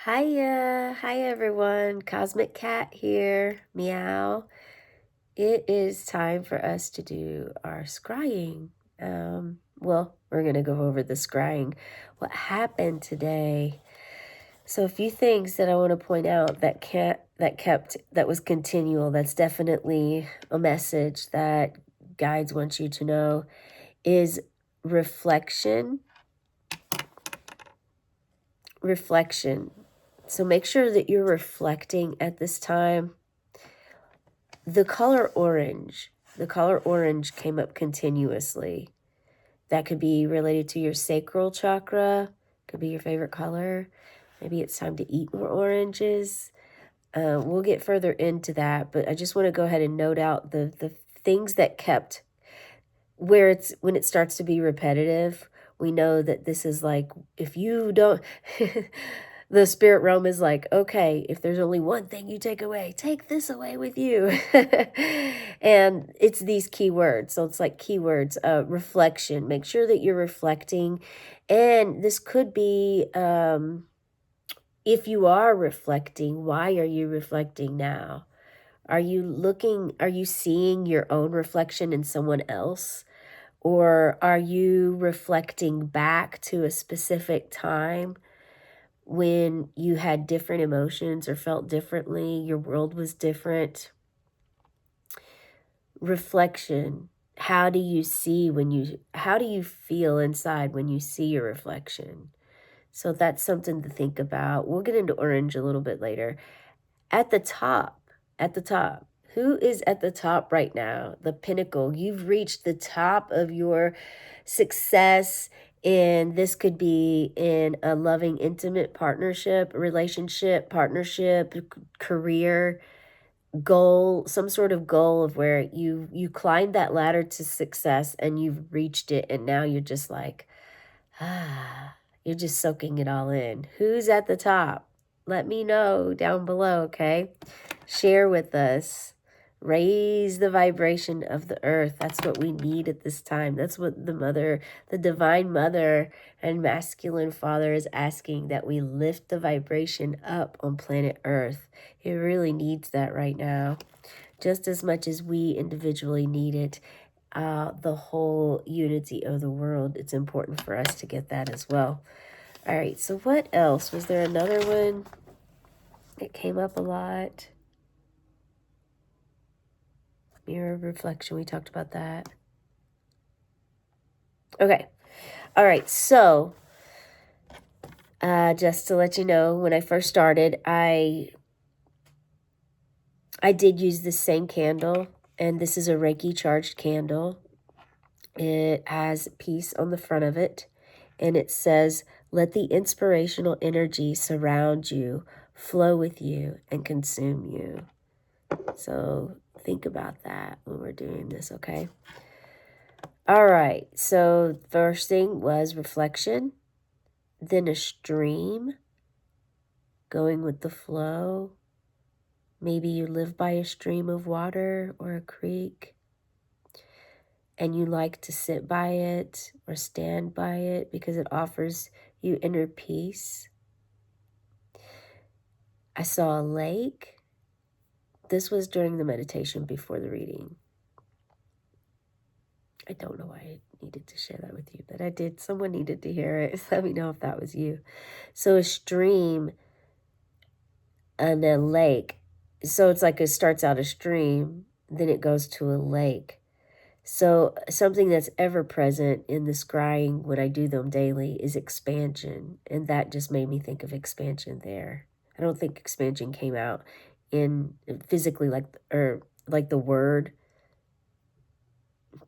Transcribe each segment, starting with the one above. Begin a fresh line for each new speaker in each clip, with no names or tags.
Hiya, hi everyone. Cosmic Cat here. Meow. It is time for us to do our scrying. We're gonna go over the scrying. What happened today? So a few things that I want to point out that was continual. That's definitely a message that guides want you to know is reflection. Reflection. So make sure that you're reflecting at this time. The color orange. The color orange came up continuously. That could be related to your sacral chakra. Could be your favorite color. Maybe it's time to eat more oranges. We'll get further into that, but I just want to go ahead and note out the things that kept when it starts to be repetitive. We know that this is like, if you don't, the spirit realm is like, okay, if there's only one thing you take away, take this away with you. And it's these keywords. So it's like keywords, reflection. Make sure that you're reflecting. And this could be, if you are reflecting, why are you reflecting now? Are you seeing your own reflection in someone else? Or are you reflecting back to a specific time when you had different emotions or felt differently, your world was different? Reflection. How do you feel inside when you see your reflection? So that's something to think about. We'll get into orange a little bit later. At the top, who is at the top right now? The pinnacle. You've reached the top of your success, and this could be in a loving, intimate partnership, relationship, partnership, career, goal, some sort of goal of where you climbed that ladder to success and you've reached it, and now you're just like, you're just soaking it all in. Who's at the top? Let me know down below, okay? Share with us. Raise the vibration of the earth. That's what we need at this time. That's what the divine mother and masculine father is asking, that we lift the vibration up on planet earth. It really needs that right now, just as much as we individually need it. The whole unity of the world, it's important for us to get that as well. All right, so what else? Was there another one that came up a lot? Mirror reflection, we talked about that. Okay, all right, so just to let you know, when I first started, I did use the same candle, and this is a Reiki charged candle. It has peace on the front of it, and it says, let the inspirational energy surround you, flow with you, and consume you. So think about that when we're doing this, okay? All right, so first thing was reflection, then a stream, going with the flow. Maybe you live by a stream of water or a creek, and you like to sit by it or stand by it because it offers you inner peace. I saw a lake. This was during the meditation before the reading. I don't know why I needed to share that with you, but I did. Someone needed to hear it. Let me know if that was you. So a stream and a lake. So it's like it starts out a stream, then it goes to a lake. So something that's ever present in the scrying when I do them daily is expansion. And that just made me think of expansion there. I don't think expansion came out in physically like the word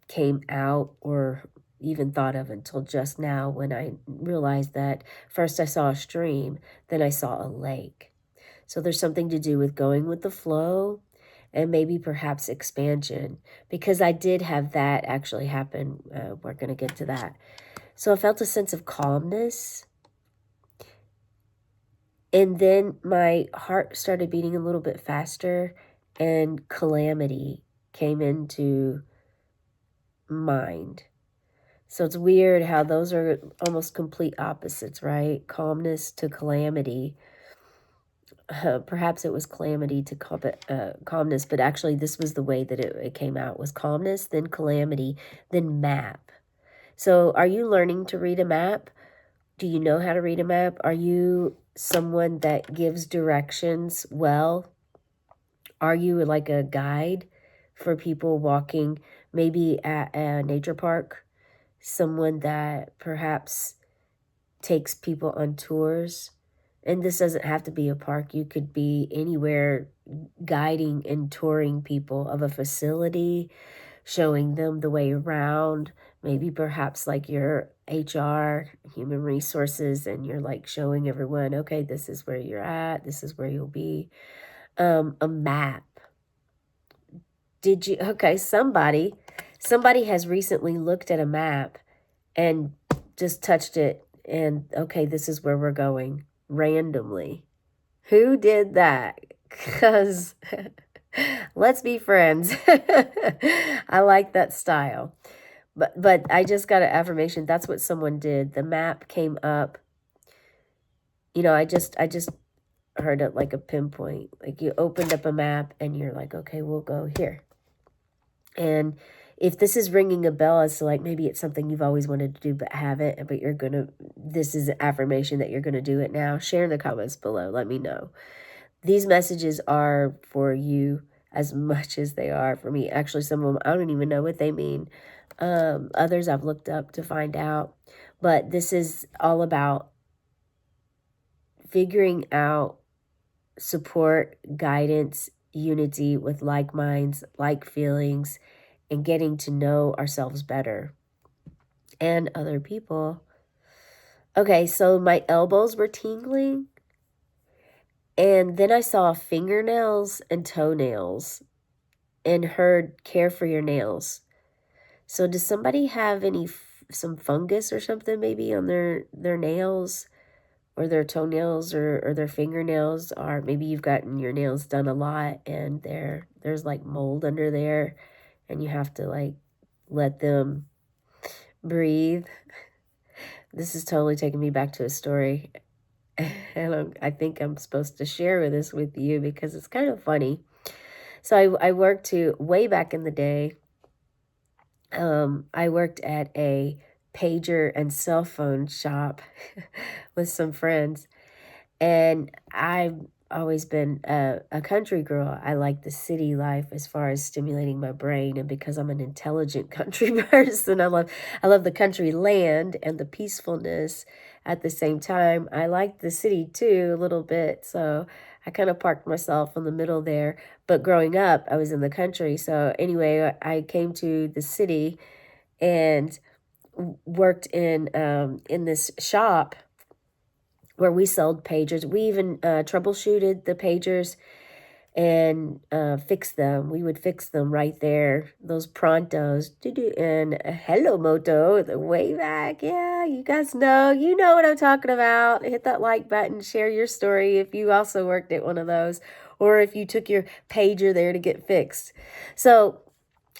came out or even thought of until just now, when I realized that first I saw a stream, then I saw a lake. So there's something to do with going with the flow and maybe perhaps expansion, because I did have that actually happen. We're going to get to that. So I felt a sense of calmness. And then my heart started beating a little bit faster, and calamity came into mind. So it's weird how those are almost complete opposites, right? Calmness to calamity. perhaps it was calamity to calmness, but actually this was the way that it came out, was calmness, then calamity, then map. So are you learning to read a map? Do you know how to read a map? Are you someone that gives directions well? Are you like a guide for people walking maybe at a nature park? Someone that perhaps takes people on tours? And this doesn't have to be a park. You could be anywhere guiding and touring people of a facility, showing them the way around. Maybe perhaps like your HR, human resources, and you're like showing everyone, okay, this is where you're at, this is where you'll be. A map. Did you, okay, somebody has recently looked at a map and just touched it and, okay, this is where we're going randomly. Who did that? Because let's be friends. I like that style. But I just got an affirmation. That's what someone did. The map came up. You know, I just heard it like a pinpoint. Like you opened up a map and you're like, okay, we'll go here. And if this is ringing a bell as to like maybe it's something you've always wanted to do but haven't, but this is an affirmation that you're gonna do it now, share in the comments below. Let me know. These messages are for you as much as they are for me. Actually, some of them, I don't even know what they mean. Others I've looked up to find out. But this is all about figuring out support, guidance, unity with like minds, like feelings, and getting to know ourselves better and other people. Okay, so my elbows were tingling. And then I saw fingernails and toenails and heard care for your nails. So does somebody have some fungus or something maybe on their nails or their toenails or their fingernails? Or maybe you've gotten your nails done a lot and there's like mold under there and you have to like let them breathe. This is totally taking me back to a story. And I think I'm supposed to share this with you because it's kind of funny. So I worked way back in the day. I worked at a pager and cell phone shop with some friends. And I've always been a country girl. I like the city life as far as stimulating my brain. And because I'm an intelligent country person, I love the country land and the peacefulness at the same time. I like the city too a little bit. So I kind of parked myself in the middle there. But growing up, I was in the country. So anyway, I came to the city and worked in this shop where we sold pagers. We even troubleshooted the pagers and fixed them. We would fix them right there. Those prontos. And hello, Moto, the way back. Yeah, you guys know. You know what I'm talking about. Hit that like button. Share your story if you also worked at one of those. Or if you took your pager there to get fixed. So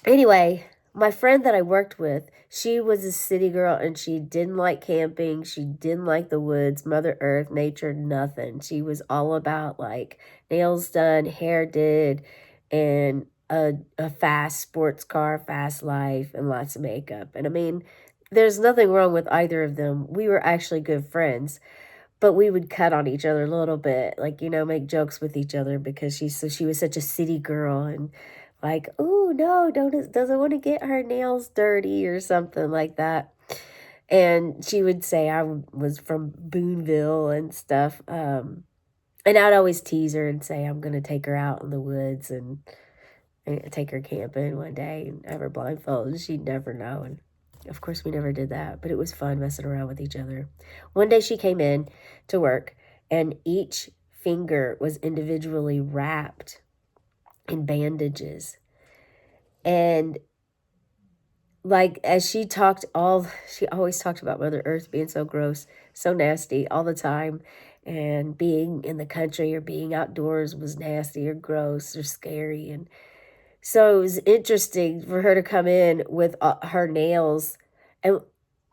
anyway, my friend that I worked with, she was a city girl and she didn't like camping. She didn't like the woods, Mother Earth, nature, nothing. She was all about like nails done, hair did, and a fast sports car, fast life, and lots of makeup. And I mean, there's nothing wrong with either of them. We were actually good friends. But we would cut on each other a little bit, like, you know, make jokes with each other because she was such a city girl and like, oh no, doesn't want to get her nails dirty or something like that. And she would say I was from Boonville and stuff. And I'd always tease her and say I'm gonna take her out in the woods and take her camping one day and have her blindfolded. She'd never know. And of course, we never did that, but it was fun messing around with each other. One day she came in to work, and each finger was individually wrapped in bandages. And like as she always talked about Mother Earth being so gross, so nasty all the time. And being in the country or being outdoors was nasty or gross or scary. And so it was interesting for her to come in with her nails and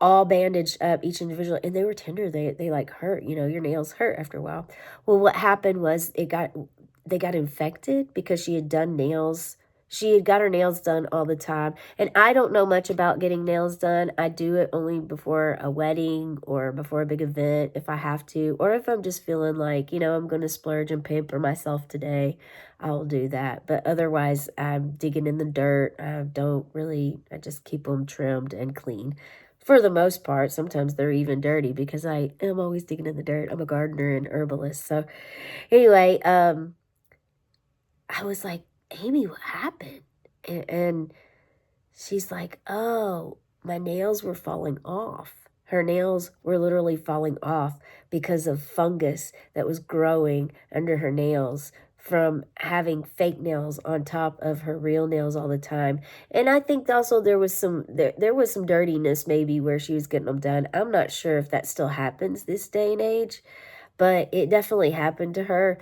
all bandaged up, each individual, and they were tender. They like hurt, you know, your nails hurt after a while. Well, what happened was they got infected because she had done nails. She had got her nails done all the time. And I don't know much about getting nails done. I do it only before a wedding or before a big event if I have to, or if I'm just feeling like, you know, I'm going to splurge and pamper myself today, I'll do that. But otherwise, I'm digging in the dirt. I just keep them trimmed and clean for the most part. Sometimes they're even dirty because I am always digging in the dirt. I'm a gardener and herbalist. So anyway, I was like, Amy, what happened? And she's like, oh, my nails were falling off. Her nails were literally falling off because of fungus that was growing under her nails from having fake nails on top of her real nails all the time. And I think also there was some dirtiness maybe where she was getting them done. I'm not sure if that still happens this day and age, but it definitely happened to her.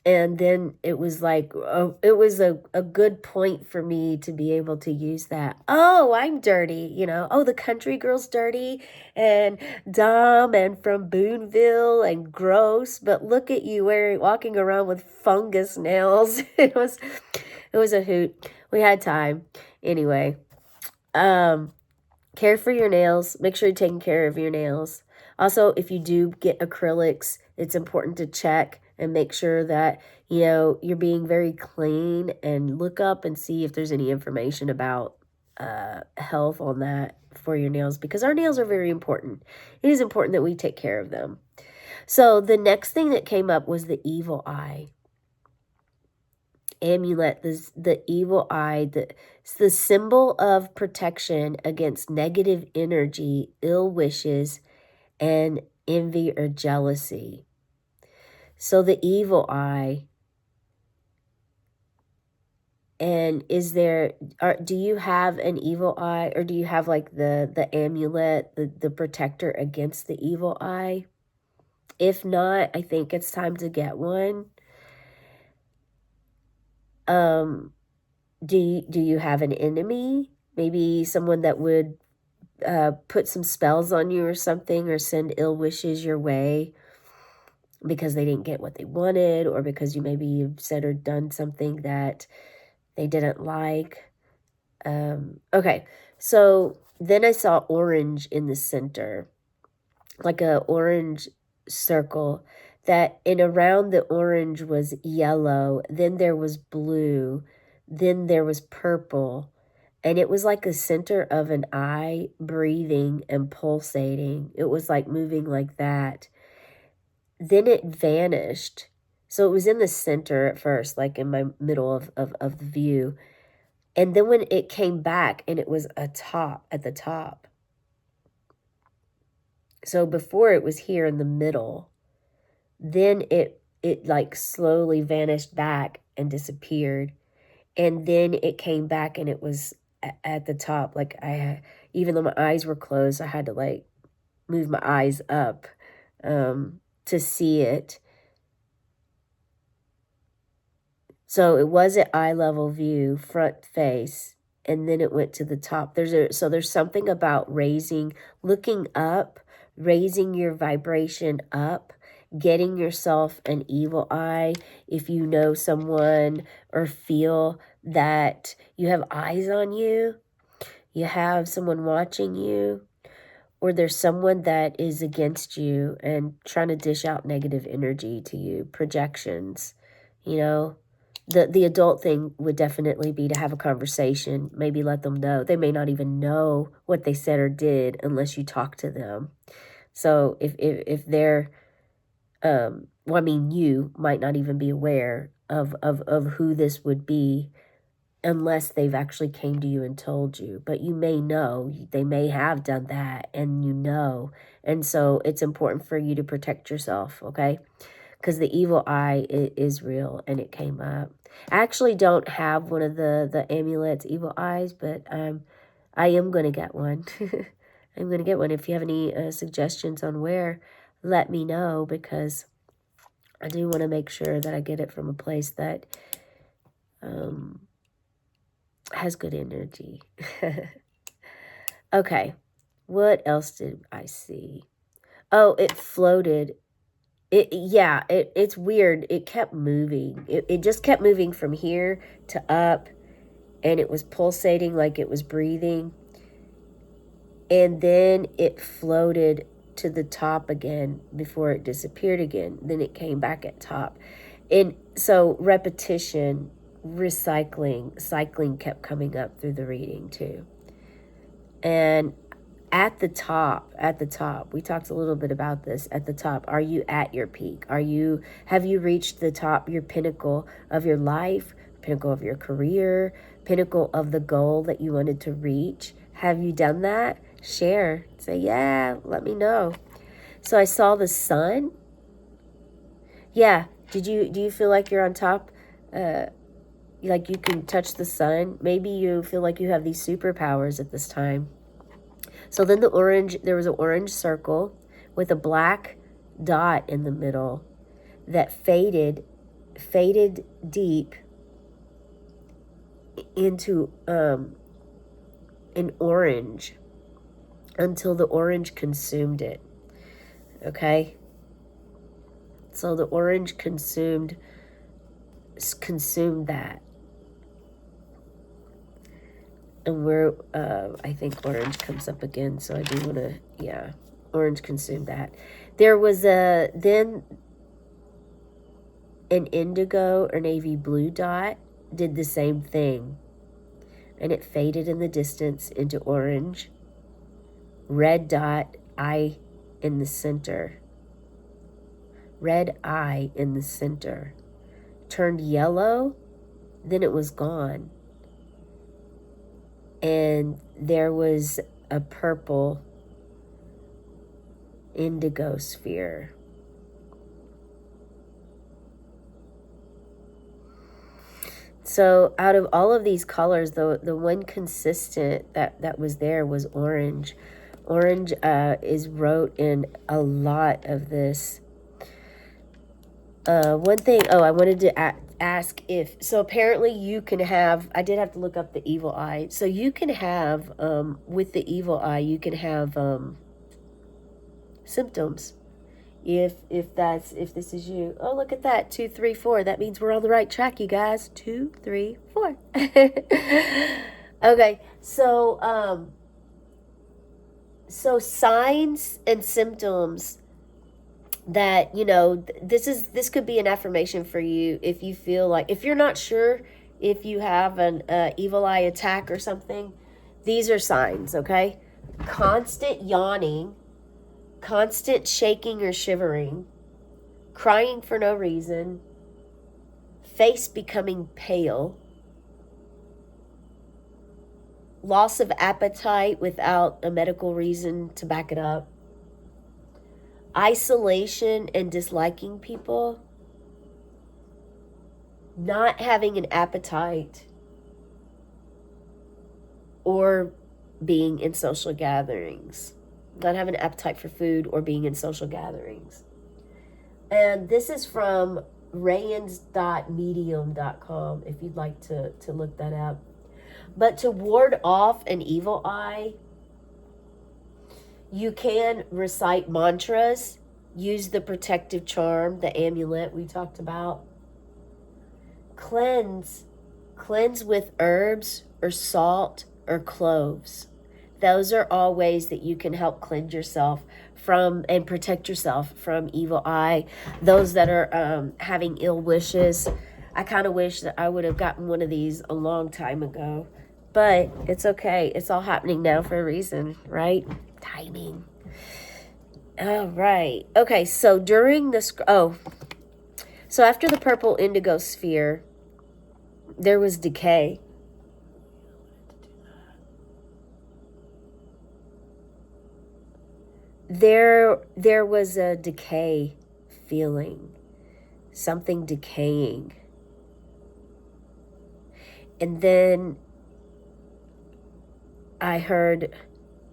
And then it was like, it was a good point for me to be able to use that. Oh, I'm dirty, you know. Oh, the country girl's dirty and dumb and from Boonville and gross. But look at you walking around with fungus nails. It was a hoot. We had time. Anyway, care for your nails. Make sure you're taking care of your nails. Also, if you do get acrylics, it's important to check and make sure that, you know, you're being very clean, and look up and see if there's any information about health on that for your nails, because our nails are very important. It is important that we take care of them. So the next thing that came up was the evil eye amulet. The evil eye, the symbol of protection against negative energy, ill wishes, and envy or jealousy. So the evil eye. And do you have an evil eye, or do you have like the amulet, the protector against the evil eye? If not, I think it's time to get one. Do you have an enemy? Maybe someone that would put some spells on you or something, or send ill wishes your way because they didn't get what they wanted, or because you maybe said or done something that they didn't like. Okay, so then I saw orange in the center, like a orange circle, and around the orange was yellow, then there was blue, then there was purple, and it was like the center of an eye breathing and pulsating. It was like moving like that. Then it vanished. So it was in the center at first, like in my middle of the view. And then when it came back, and it was at the top. So before it was here in the middle, then it like slowly vanished back and disappeared. And then it came back, and it was at the top. Like even though my eyes were closed, I had to like move my eyes up to see it. So it was at eye level view, front face, and then it went to the top. So there's something about looking up, raising your vibration up, getting yourself an evil eye. If you know someone or feel that you have eyes on you, you have someone watching you, or there's someone that is against you and trying to dish out negative energy to you, projections, you know. The adult thing would definitely be to have a conversation, maybe let them know. They may not even know what they said or did unless you talk to them. So if they're, well, I mean, you might not even be aware of who this would be unless they've actually came to you and told you. But you may know, they may have done that, and you know. And so it's important for you to protect yourself, okay? Because the evil eye is real, and it came up. I actually don't have one of the amulets, evil eyes, but I am going to get one. I'm going to get one. If you have any suggestions on where, let me know, because I do want to make sure that I get it from a place that has good energy. Okay. What else did I see? Oh, it floated. It's weird. It kept moving. It just kept moving from here to up, and it was pulsating like it was breathing. And then it floated to the top again before it disappeared again. Then it came back at top. And so repetition, recycling, cycling kept coming up through the reading too. And at the top, we talked a little bit about this. At the top, are you at your peak? Have you reached the top, your pinnacle of your life, pinnacle of your career, pinnacle of the goal that you wanted to reach? Have you done that? Share. Say, yeah, let me know. So I saw the sun. Yeah. Do you feel like you're on top? Like you can touch the sun? Maybe you feel like you have these superpowers at this time. So then there was an orange circle with a black dot in the middle that faded deep into an orange until the orange consumed it. Okay? So the orange consumed that. And I think orange comes up again, so I do want to, orange consumed that. There was then an indigo or navy blue dot did the same thing. And it faded in the distance into orange. Red dot, eye in the center. Red eye in the center. Turned yellow, then it was gone. And there was a purple indigo sphere. So out of all of these colors, the one consistent that was there was orange. Orange is wrote in a lot of this. One thing, I wanted to ask if, so apparently you can have, I did have to look up the evil eye. So you can have, with the evil eye, you can have symptoms. If this is you. Oh, look at that. 2, 3, 4. That means we're on the right track, you guys. 2, 3, 4. Okay. So, so signs and symptoms that, this could be an affirmation for you if you feel like, if you're not sure if you have an evil eye attack or something, these are signs, okay? Constant yawning, constant shaking or shivering, crying for no reason, face becoming pale, loss of appetite without a medical reason to back it up, isolation and disliking people, not having an appetite, or being in social gatherings. Not having an appetite for food or being in social gatherings. And this is from rayans.medium.com if you'd like to look that up. But to ward off an evil eye, you can recite mantras, use the protective charm, the amulet we talked about. Cleanse with herbs or salt or cloves. Those are all ways that you can help cleanse yourself from and protect yourself from evil eye. Those that are having ill wishes, I kind of wish that I would have gotten one of these a long time ago. But it's okay. It's all happening now for a reason, right? Timing. All right. Okay, so during the... so after the purple indigo sphere, there was decay. There was a decay feeling, something decaying. And then I heard,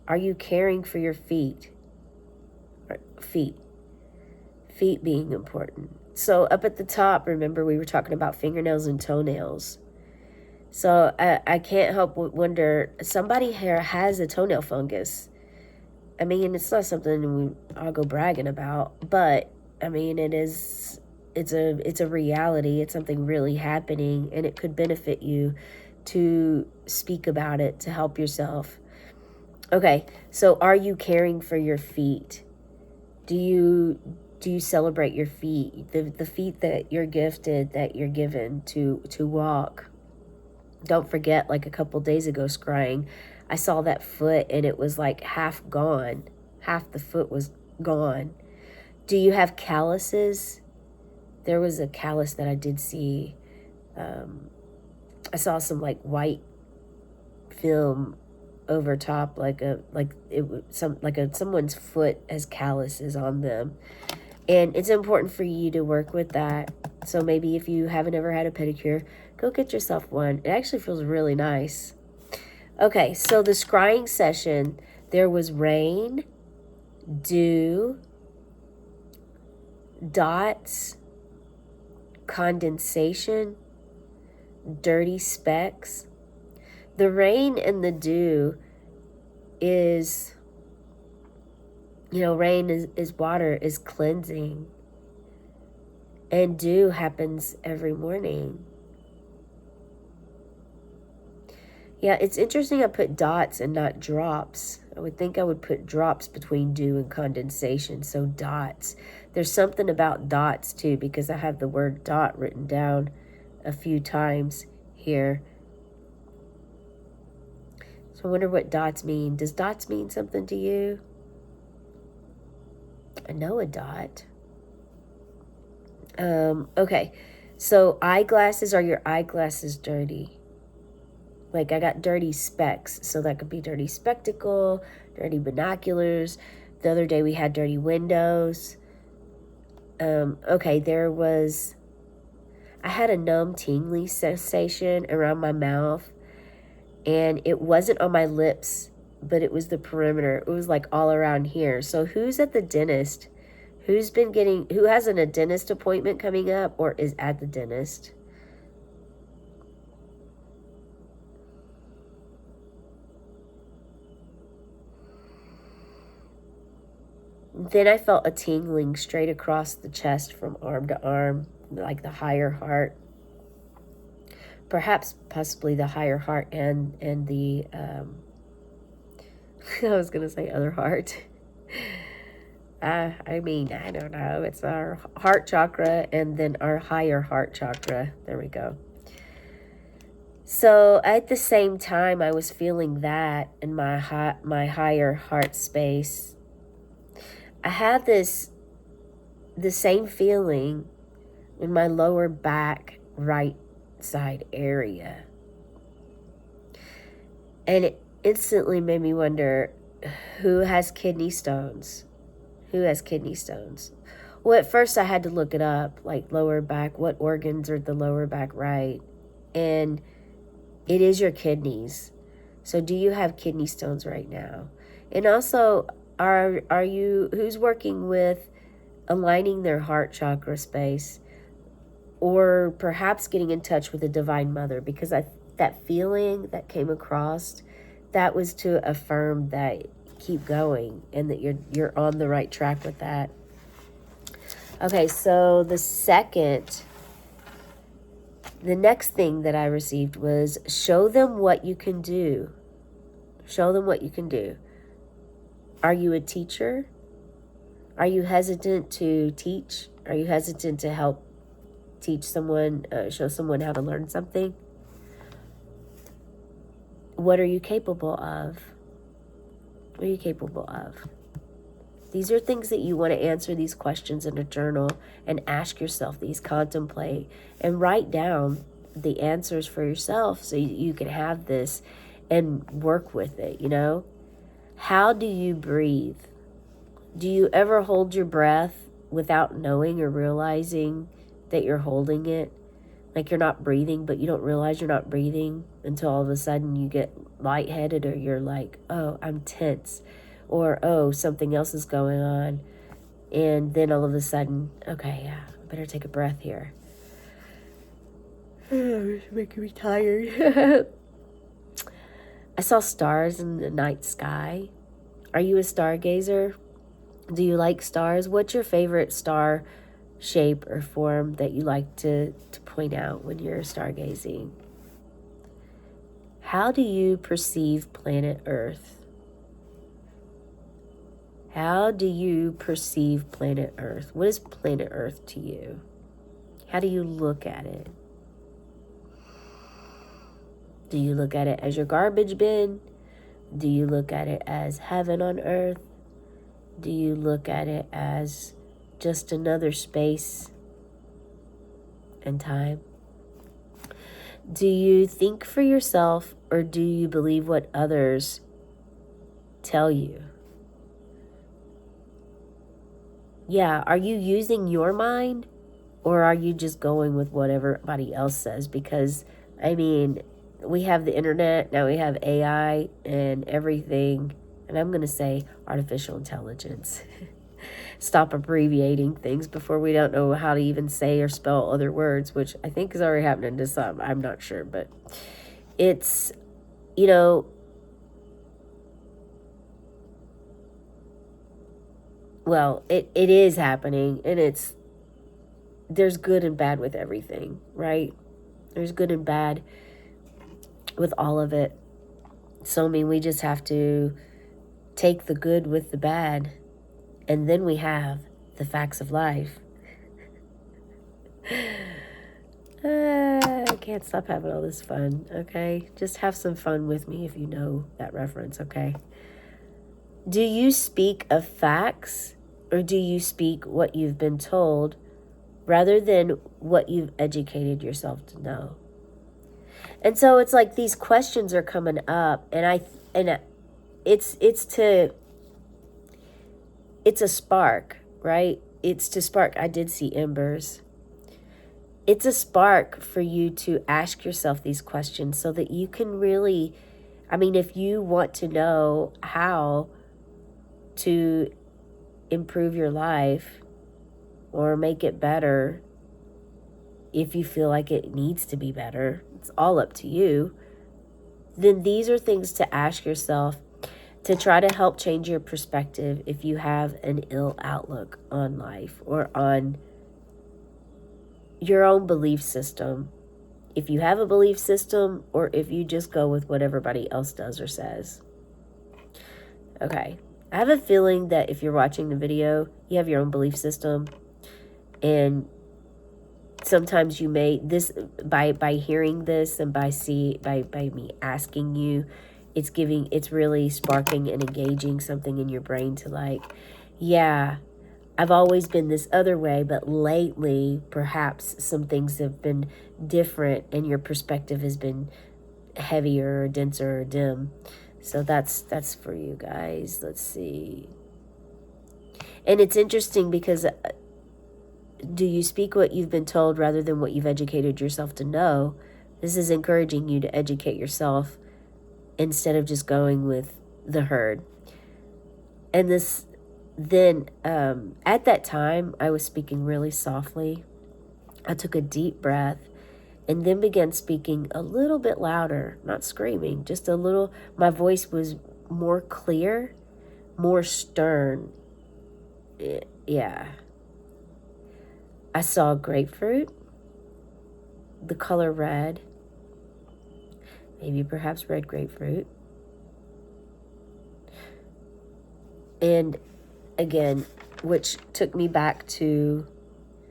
are you caring for your feet? Feet being important. So up at the top, remember we were talking about fingernails and toenails. So I can't help but wonder, somebody here has a toenail fungus. I mean, it's not something I'll go bragging about, but I mean, it's a reality. It's something really happening, and it could benefit you to speak about it to help yourself. Okay, so are you caring for your feet? Do you celebrate your feet? The feet that you're gifted, that you're given to walk. Don't forget, like a couple days ago, scrying, I saw that foot and it was like half gone. Half the foot was gone. Do you have calluses? There was a callus that I did see. I saw some like white film over top, someone's foot has calluses on them, and it's important for you to work with that. So maybe if you haven't ever had a pedicure, go get yourself one. It actually feels really nice. Okay, so the scrying session, there was rain, dew, dots, condensation, dirty specks. The rain and the dew is, rain is water, is cleansing. And dew happens every morning. Yeah, it's interesting I put dots and not drops. I would think I would put drops between dew and condensation, so dots. There's something about dots too, because I have the word dot written down a few times here. So I wonder what dots mean. Does dots mean something to you? I know a dot. Okay, so eyeglasses, are your eyeglasses dirty? Like I got dirty specs, so that could be dirty spectacle, dirty binoculars. The other day we had dirty windows. Okay, I had a numb tingling sensation around my mouth, and it wasn't on my lips, but it was the perimeter. It was like all around here. So who's at the dentist? Who has a dentist appointment coming up or is at the dentist? Then I felt a tingling straight across the chest from arm to arm, like the higher heart. Possibly the higher heart and the, I was going to say other heart. I mean, I don't know. It's our heart chakra and then our higher heart chakra. There we go. So at the same time, I was feeling that in my higher heart space. I had the same feeling in my lower back right side area. And it instantly made me wonder, who has kidney stones? Who has kidney stones? Well, at first I had to look it up, like lower back, what organs are the lower back right? And it is your kidneys. So do you have kidney stones right now? And also, are you, who's working with aligning their heart chakra space, or perhaps getting in touch with the Divine Mother? Because that feeling that came across, that was to affirm that keep going and that you're on the right track with that. Okay, so the next thing that I received was, show them what you can do. Show them what you can do. Are you a teacher? Are you hesitant to teach? Are you hesitant to help teach someone, show someone how to learn something? What are you capable of? What are you capable of? These are things that you want to answer these questions in a journal and ask yourself these, contemplate, and write down the answers for yourself so you can have this and work with it, How do you breathe? Do you ever hold your breath without knowing or realizing that you're holding it? Like you're not breathing, but you don't realize you're not breathing until all of a sudden you get lightheaded, or you're like, oh, I'm tense, or oh, something else is going on. And then all of a sudden, okay, yeah, I better take a breath here. It's making me tired. I saw stars in the night sky. Are you a stargazer? Do you like stars? What's your favorite star shape or form that you like to point out when you're stargazing? How do you perceive planet Earth? How do you perceive planet Earth? What is planet Earth to you? How do you look at it? Do you look at it as your garbage bin? Do you look at it as heaven on earth? Do you look at it as just another space and time? Do you think for yourself, or do you believe what others tell you? Yeah, are you using your mind, or are you just going with what everybody else says? Because, I mean, we have the internet, now we have AI and everything, and I'm going to say artificial intelligence. Stop abbreviating things before we don't know how to even say or spell other words, which I think is already happening to some. I'm not sure, but it's, you know, well, it is happening, and there's good and bad with everything, right? There's good and bad with all of it. So, I mean, we just have to take the good with the bad, and then we have the facts of life. I can't stop having all this fun, okay? Just have some fun with me if you know that reference, okay? Do you speak of facts, or do you speak what you've been told rather than what you've educated yourself to know? And so it's like these questions are coming up, and it's a spark, right? It's to spark. I did see embers. It's a spark for you to ask yourself these questions so that you can really, I mean, if you want to know how to improve your life or make it better, if you feel like it needs to be better, it's all up to you, then these are things to ask yourself to try to help change your perspective if you have an ill outlook on life or on your own belief system. If you have a belief system, or if you just go with what everybody else does or says. Okay. I have a feeling that if you're watching the video, you have your own belief system, and sometimes you may, this, by hearing this and by me asking you, it's really sparking and engaging something in your brain to like, yeah, I've always been this other way, but lately perhaps some things have been different and your perspective has been heavier or denser or dim. So that's for you guys. Let's see. And it's interesting because do you speak what you've been told rather than what you've educated yourself to know? This is encouraging you to educate yourself instead of just going with the herd. And this, then at that time, I was speaking really softly. I took a deep breath and then began speaking a little bit louder, not screaming, just a little. My voice was more clear, more stern. Yeah. I saw grapefruit, the color red, maybe perhaps red grapefruit. And again, which took me back to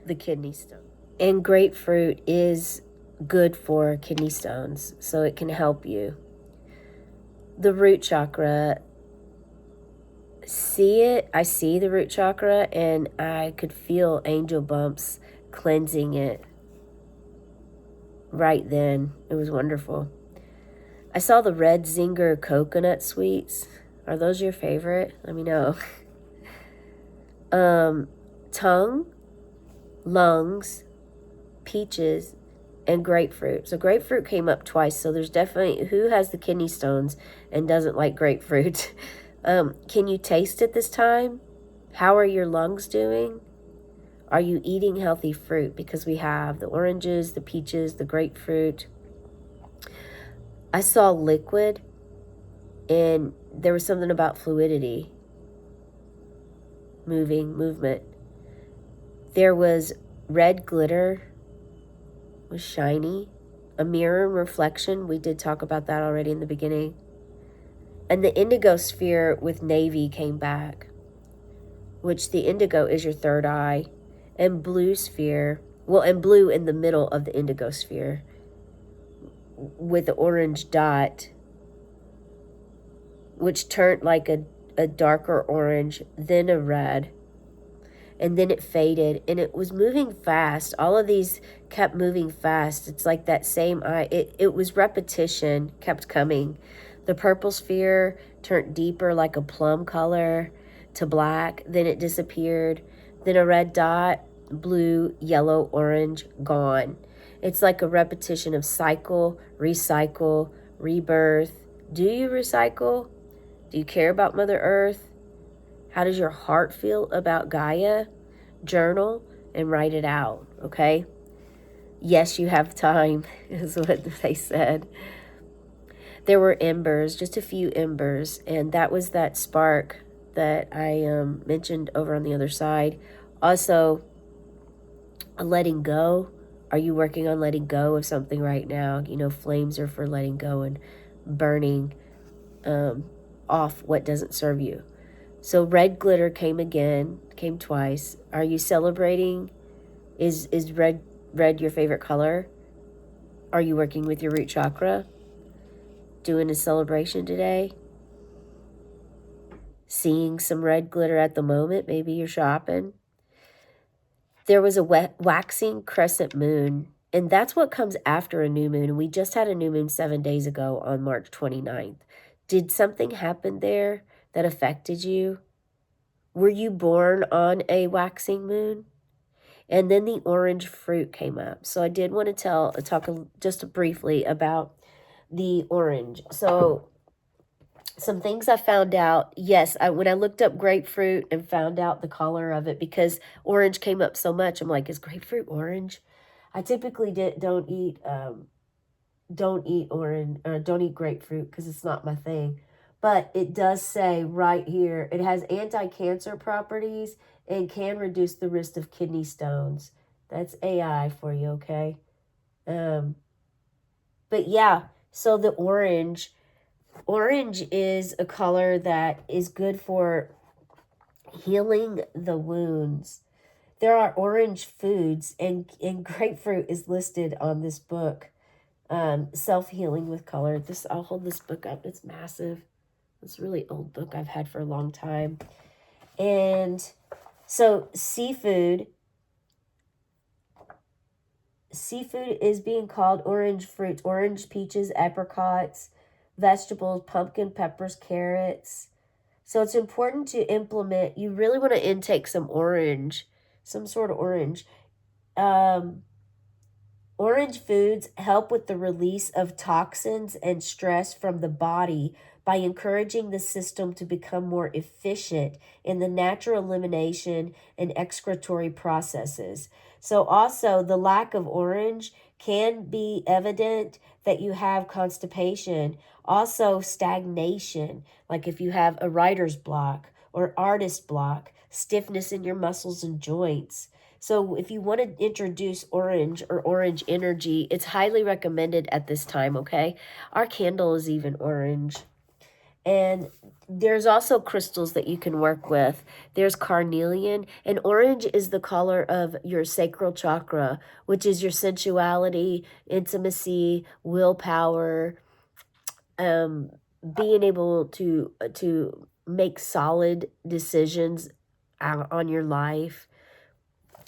the kidney stone. And grapefruit is good for kidney stones, so it can help you. The root chakra, I see the root chakra, and I could feel angel bumps cleansing it right then. It was wonderful. I saw the red zinger coconut sweets. Are those your favorite? Let me know. Tongue, lungs, peaches, and grapefruit. So grapefruit came up twice. So there's definitely, who has the kidney stones and doesn't like grapefruit? Can you taste it this time? How are your lungs doing? Are you eating healthy fruit? Because we have the oranges, the peaches, the grapefruit. I saw liquid. And there was something about fluidity, movement. There was red glitter, was shiny, a mirror and reflection. We did talk about that already in the beginning. And the indigo sphere with navy came back, which the indigo is your third eye, and blue sphere, well, and blue in the middle of the indigo sphere with the orange dot, which turned like a darker orange, then a red, and then it faded, and it was moving fast. All of these kept moving fast. It's like that same eye. It was repetition, kept coming. The purple sphere turned deeper like a plum color to black, then it disappeared. Then a red dot, blue, yellow, orange, gone. It's like a repetition of cycle, recycle, rebirth. Do you recycle? Do you care about Mother Earth? How does your heart feel about Gaia? Journal and write it out, okay? Yes, you have time, is what they said. There were embers, just a few embers, and that was that spark that I mentioned over on the other side. Also, letting go. Are you working on letting go of something right now? You know, flames are for letting go and burning off what doesn't serve you. So red glitter came again, came twice. Are you celebrating? Is red your favorite color? Are you working with your root chakra? Doing a celebration today? Seeing some red glitter at the moment? Maybe you're shopping. There was a waxing crescent moon, and that's what comes after a new moon. And we just had a new moon 7 days ago on March 29th. Did something happen there that affected you? Were you born on a waxing moon? And then the orange fruit came up. So I did want to talk just briefly about the orange. So some things I found out. Yes, when I looked up grapefruit and found out the color of it, because orange came up so much, I'm like, is grapefruit orange? I typically don't eat orange, don't eat grapefruit because it's not my thing. But it does say right here, it has anti-cancer properties and can reduce the risk of kidney stones. That's AI for you, okay? But yeah, so the orange is a color that is good for healing the wounds. There are orange foods, and grapefruit is listed on this book. Self-healing with color. I'll hold this book up. It's massive. It's a really old book I've had for a long time. And so seafood is being called orange fruits, orange, peaches, apricots, vegetables, pumpkin, peppers, carrots. So it's important to implement. You really want to intake some orange, some sort of orange. Orange foods help with the release of toxins and stress from the body by encouraging the system to become more efficient in the natural elimination and excretory processes. So also the lack of orange can be evident that you have constipation, also stagnation, like if you have a writer's block or artist block, stiffness in your muscles and joints. So if you want to introduce orange or orange energy, it's highly recommended at this time, okay? Our candle is even orange. And there's also crystals that you can work with. There's carnelian, and orange is the color of your sacral chakra, which is your sensuality, intimacy, willpower, being able to make solid decisions on your life.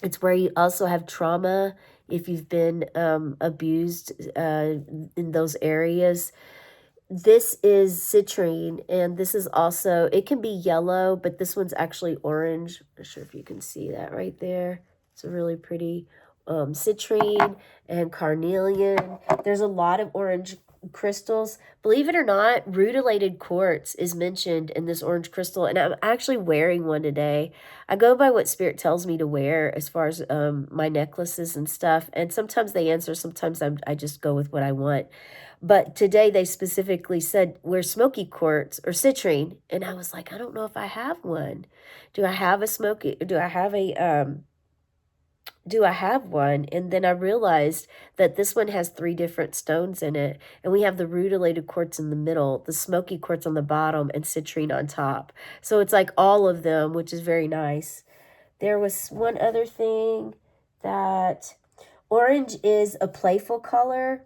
It's where you also have trauma if you've been abused in those areas. This is citrine, and this is also, it can be yellow, but this one's actually orange. I'm not sure if you can see that right there. It's a really pretty citrine and carnelian. There's a lot of orange crystals, believe it or not, rutilated quartz is mentioned in this orange crystal, and I'm actually wearing one today. I go by what spirit tells me to wear as far as my necklaces and stuff, and sometimes they answer, sometimes I just go with what I want. But today they specifically said wear smoky quartz or citrine, and I was like, I don't know if I have one. Do I have a smoky? Do I have one? And then I realized that this one has 3 different stones in it, and we have the rutilated quartz in the middle, the smoky quartz on the bottom, and citrine on top. So it's like all of them, which is very nice. There was one other thing that orange is a playful color,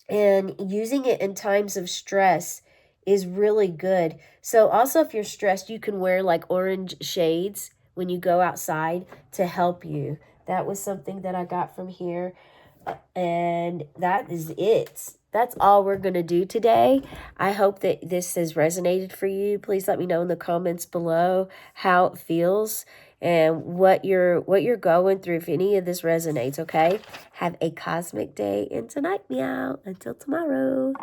and using it in times of stress is really good. So also if you're stressed, you can wear like orange shades when you go outside to help you. That was something that I got from here. And that is it. That's all we're going to do today. I hope that this has resonated for you. Please let me know in the comments below how it feels and what you're going through, if any of this resonates, okay? Have a cosmic day and tonight, meow. Until tomorrow.